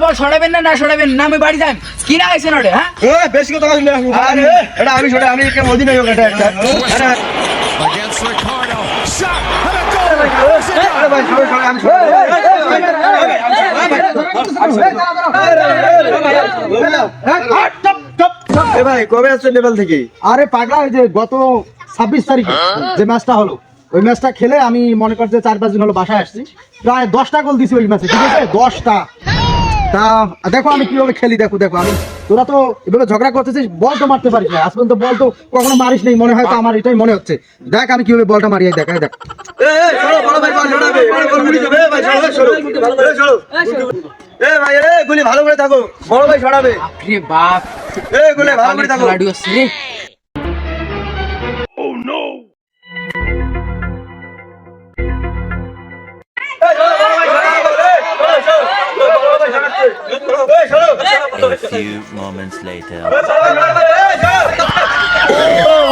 বল ছড়াবেন না ছড়াবেন না আমি বাড়ি যাই কি না গেছেন ওটা হ্যাঁ বেশি কথা এটা আমি ছোট আমি মদিনা এটা একটা Against Ricardo. Shot. ভাই কবে আসছে নেপাল থেকে? আরে পাগলা, ওই যে গত 26 তারিখে যে ম্যাচটা হলো, ওই ম্যাচটা খেলে আমি মনে করতে 4-5 দিন হলো বাসায় আসছি। প্রায় 10টা গোল দিছি ওই ম্যাচে, ঠিক আছে? 10টা। তা দেখো আমি কিভাবে খেলি, দেখো আমি, তোরা তো এভাবে ঝগড়া করতেছিস, বল তো মারতে পারিস না আজ পর্যন্ত, বল তো কখনো মারিস নেই, মনে হয় তো আমার এটাই মনে হচ্ছে। দেখ আমি কিভাবে বলটা মারি, দেখ দেখ ভাই গুলি ভালো করে থাকো, বড় ভাই ছড়াবে। বাপ গুলি ভালো করে থাকো। A few moments later. Oh,